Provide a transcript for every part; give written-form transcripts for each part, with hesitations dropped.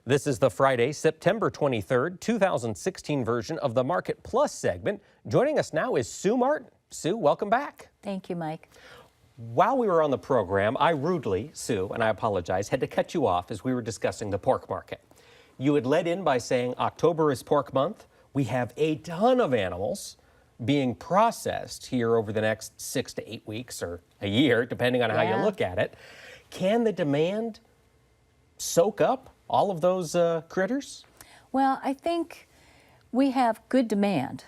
This is the Friday, September 23rd, 2016 version of the Market Plus segment. Joining us now is Sue Martin. Sue, welcome back. Thank you, Mike. While we were on the program, I rudely, Sue, and I apologize, had to cut you off as we were discussing the pork market. You had led in by saying October is pork month. We have a ton of animals being processed here over the next 6 to 8 weeks or a year, depending on how you look at it. Can the demand soak up all of those critters? Well, I think we have good demand,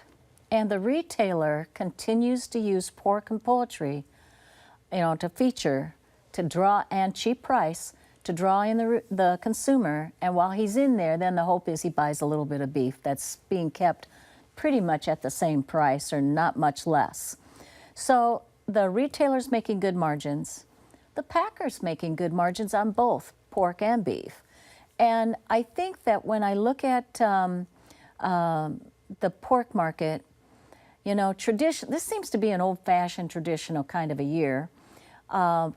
and the retailer continues to use pork and poultry, to feature, to draw, and cheap price, to draw in the consumer. And while he's in there, then the hope is he buys a little bit of beef that's being kept pretty much at the same price or not much less. So the retailer's making good margins. The packer's making good margins on both pork and beef. And I think that when I look at the pork market, this seems to be an old-fashioned traditional kind of a year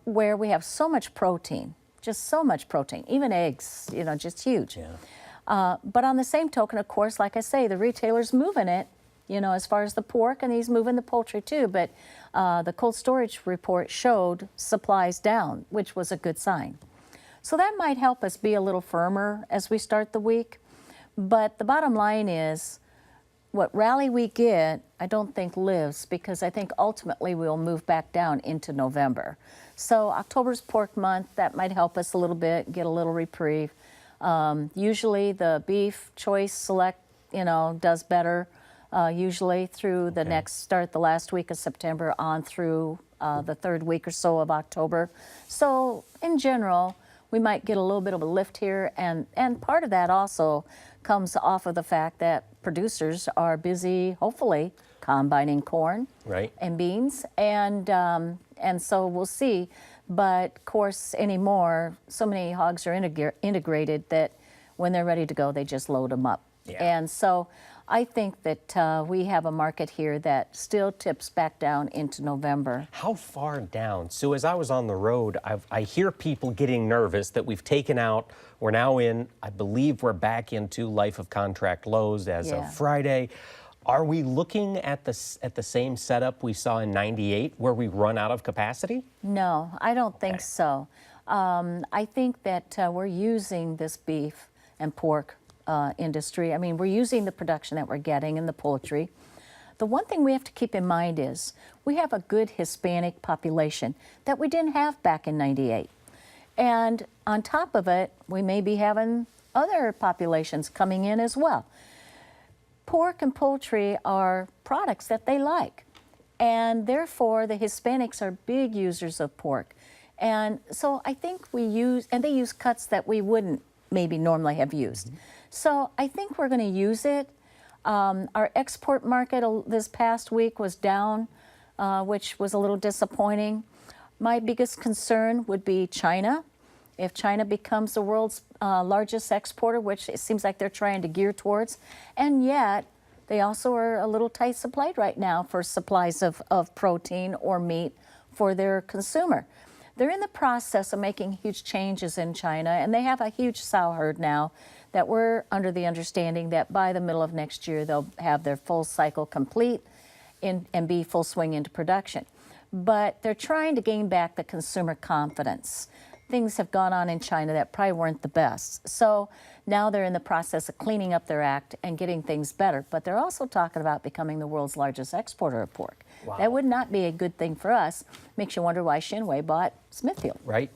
where we have so much protein, just so much protein, even eggs, just huge. Yeah. But on the same token, of course, like I say, the retailer's moving it, as far as the pork, and he's moving the poultry too. But the cold storage report showed supplies down, which was a good sign. So that might help us be a little firmer as we start the week. But the bottom line is, what rally we get, I don't think lives, because I think ultimately we'll move back down into November. So October's pork month, that might help us a little bit, get a little reprieve. Usually the beef choice select, does better, usually through the the last week of September on through the third week or so of October. So in general, we might get a little bit of a lift here, and part of that also comes off of the fact that producers are busy, hopefully, combining corn and beans, and so we'll see. But of course, anymore, so many hogs are integrated that when they're ready to go, they just load them up. Yeah. And so I think that we have a market here that still tips back down into November. How far down? So as I was on the road, I hear people getting nervous that we've taken out, we're now in, I believe we're back into life of contract lows as of Friday. Are we looking at the same setup we saw in '98 where we run out of capacity? No, I don't think so. I think that we're using this beef and pork industry. I mean, we're using the production that we're getting in the poultry. The one thing we have to keep in mind is we have a good Hispanic population that we didn't have back in '98. And on top of it, we may be having other populations coming in as well. Pork and poultry are products that they like, and therefore the Hispanics are big users of pork. And so I think they use cuts that we wouldn't maybe normally have used. Mm-hmm. So I think we're going to use it. Our export market this past week was down, which was a little disappointing. My biggest concern would be China. If China becomes the world's largest exporter, which it seems like they're trying to gear towards, and yet they also are a little tight supplied right now for supplies of protein or meat for their consumer. They're in the process of making huge changes in China, and they have a huge sow herd now that we're under the understanding that by the middle of next year they'll have their full cycle complete and be full swing into production. But they're trying to gain back the consumer confidence. Things have gone on in China that probably weren't the best. So now they're in the process of cleaning up their act and getting things better. But they're also talking about becoming the world's largest exporter of pork. Wow. That would not be a good thing for us. Makes you wonder why Shinway bought Smithfield. Right.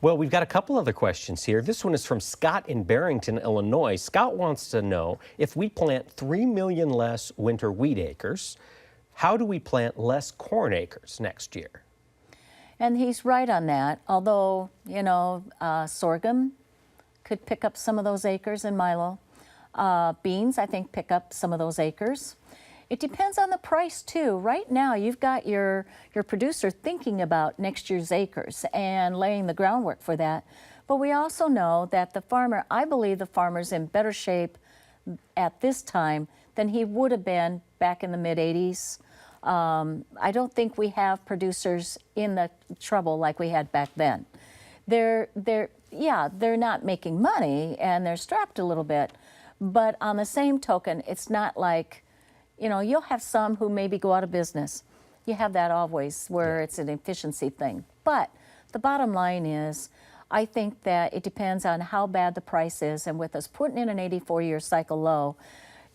Well, we've got a couple other questions here. This one is from Scott in Barrington, Illinois. Scott wants to know, if we plant 3 million less winter wheat acres, how do we plant less corn acres next year? And he's right on that, although, sorghum could pick up some of those acres in Milo. Beans, I think, pick up some of those acres. It depends on the price, too. Right now, you've got your producer thinking about next year's acres and laying the groundwork for that. But we also know that I believe the farmer's in better shape at this time than he would have been back in the mid-'80s. I don't think we have producers in the trouble like we had back then. yeah, they're not making money and they're strapped a little bit. But on the same token, it's not like, you know, you'll have some who maybe go out of business. You have that always where it's an efficiency thing. But the bottom line is, I think that it depends on how bad the price is. And with us putting in an 84-year cycle low,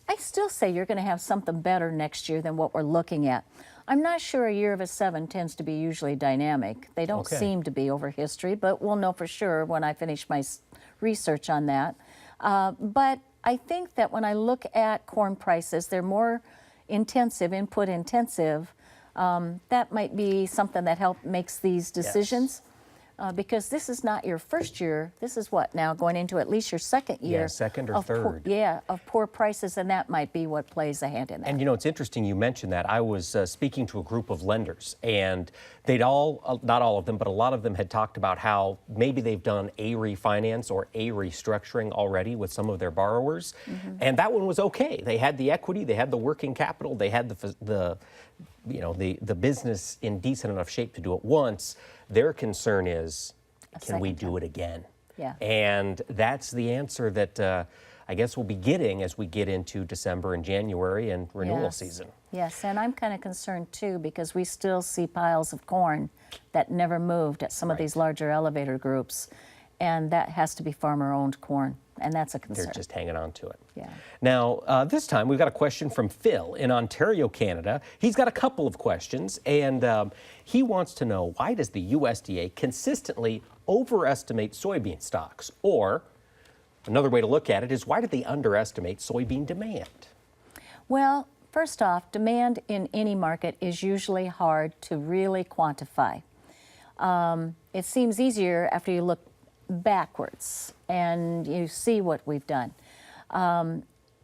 I still say you're going to have something better next year than what we're looking at. I'm not sure a year of a 7 tends to be usually dynamic. They don't seem to be over history, but we'll know for sure when I finish my research on that. But I think that when I look at corn prices, they're more intensive, input intensive. That might be something that makes these decisions. Because this is not your first year. This is what now, going into at least your second year. Yeah, second or third. Of poor prices, and that might be what plays a hand in that. And you know, it's interesting you mentioned that. I was speaking to a group of lenders, and they'd all, not all of them, but a lot of them had talked about how maybe they've done a refinance or a restructuring already with some of their borrowers. And that one was okay. They had the equity, they had the working capital, they had the business in decent enough shape to do it once. Their concern is, can we do it again? Yeah. And that's the answer that I guess we'll be getting as we get into December and January and renewal season. Yes, and I'm kind of concerned too because we still see piles of corn that never moved at some of these larger elevator groups. And that has to be farmer-owned corn, and that's a concern. They're just hanging on to it. Yeah. Now, this time we've got a question from Phil in Ontario, Canada. He's got a couple of questions, and he wants to know, why does the USDA consistently overestimate soybean stocks? Or, another way to look at it is, why do they underestimate soybean demand? Well, first off, demand in any market is usually hard to really quantify. It seems easier after you look backwards and you see what we've done.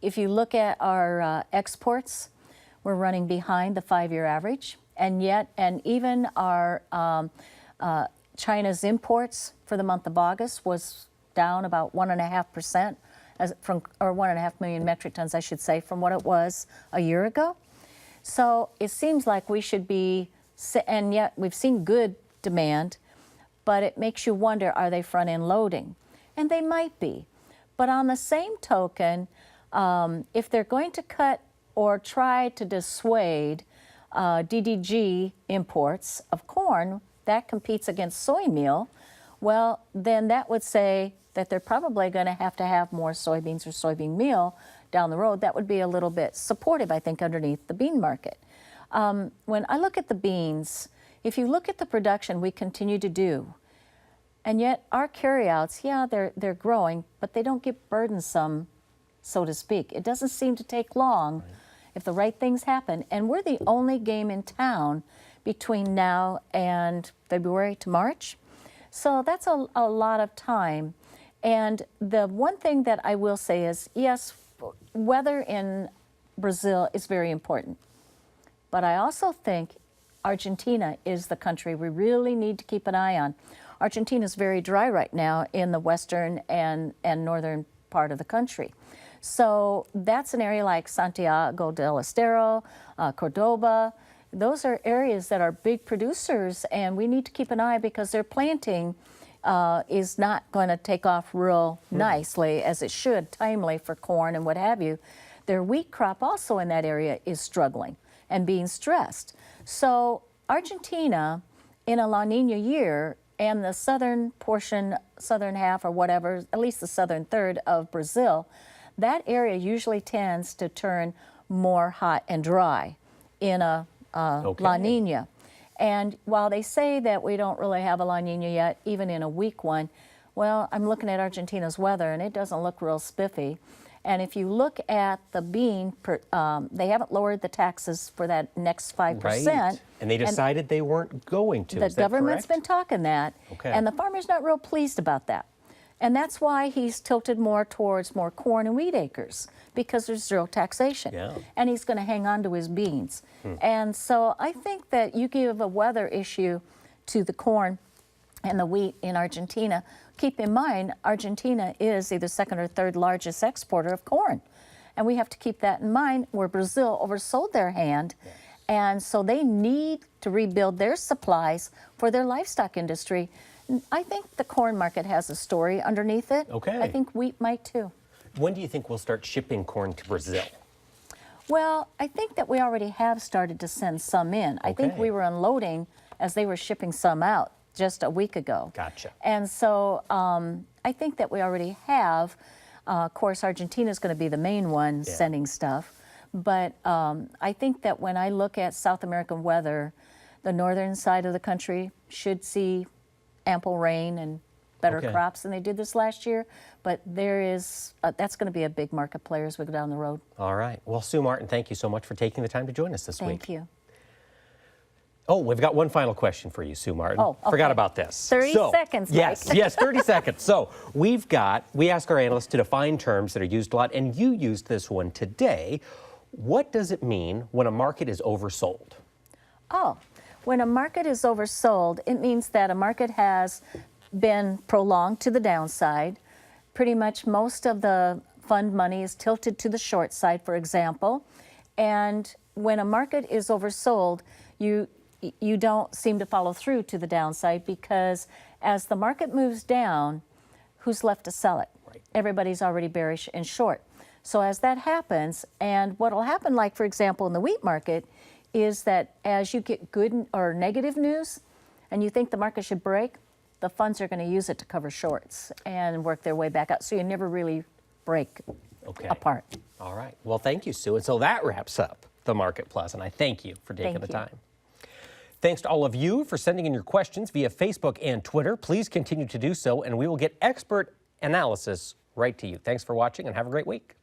If you look at our exports, we're running behind the 5-year average, and even our China's imports for the month of August was down about 1.5%, or 1.5 million metric tons, I should say, from what it was a year ago. So it seems like we should be, and yet we've seen good demand, but it makes you wonder, are they front-end loading? And they might be. But on the same token, if they're going to cut or try to dissuade DDG imports of corn, that competes against soy meal, well, then that would say that they're probably going to have more soybeans or soybean meal down the road. That would be a little bit supportive, I think, underneath the bean market. When I look at the beans, if you look at the production we continue to do, and yet our carryouts, yeah, they're growing, but they don't get burdensome, so to speak. It doesn't seem to take long if the right things happen. And we're the only game in town between now and February to March. So that's a lot of time. And the one thing that I will say is, yes, weather in Brazil is very important. But I also think Argentina is the country we really need to keep an eye on. Argentina is very dry right now in the western and northern part of the country. So that's an area like Santiago del Estero, Cordoba. Those are areas that are big producers, and we need to keep an eye because their planting is not going to take off real nicely as it should, timely for corn and what have you. Their wheat crop also in that area is struggling and being stressed. So Argentina, in a La Nina year, and the southern portion, southern half or whatever, at least the southern third of Brazil, that area usually tends to turn more hot and dry in a La Nina. And while they say that we don't really have a La Nina yet, even in a weak one, well, I'm looking at Argentina's weather and it doesn't look real spiffy. And if you look at the bean, they haven't lowered the taxes for that next 5%. Right. And they decided they weren't going to. The government's been talking that. Okay. And the farmer's not real pleased about that. And that's why he's tilted more towards more corn and wheat acres, because there's zero taxation. Yeah. And he's going to hang on to his beans. And so I think that you give a weather issue to the corn and the wheat in Argentina. Keep in mind, Argentina is either second or third largest exporter of corn. And we have to keep that in mind, where Brazil oversold their hand. And so they need to rebuild their supplies for their livestock industry. I think the corn market has a story underneath it. Okay. I think wheat might too. When do you think we'll start shipping corn to Brazil? Well, I think that we already have started to send some in. I think Okay. we were unloading as they were shipping some out just a week ago. Gotcha. And so I think that we already have. Of course, Argentina is going to be the main one sending stuff. But I think that when I look at South American weather, the northern side of the country should see ample rain and better Okay. crops than they did this last year. But there is, that's going to be a big market player as we go down the road. All right. Well, Sue Martin, thank you so much for taking the time to join us this week. Thank you. Oh, we've got one final question for you, Sue Martin. Oh, okay. Forgot about this. 30 seconds, Mike. Yes, 30 seconds. So we ask our analysts to define terms that are used a lot, and you used this one today. What does it mean when a market is oversold? Oh, when a market is oversold, it means that a market has been prolonged to the downside. Pretty much most of the fund money is tilted to the short side, for example. And when a market is oversold, you don't seem to follow through to the downside, because as the market moves down, who's left to sell it? Right. Everybody's already bearish and short. So as that happens, and what will happen, like for example in the wheat market, is that as you get good or negative news and you think the market should break, the funds are going to use it to cover shorts and work their way back up. So you never really break apart. All right. Well, thank you, Sue. And so that wraps up the Market Plus, and I thank you for taking the time. Thanks to all of you for sending in your questions via Facebook and Twitter. Please continue to do so, and we will get expert analysis right to you. Thanks for watching, and have a great week.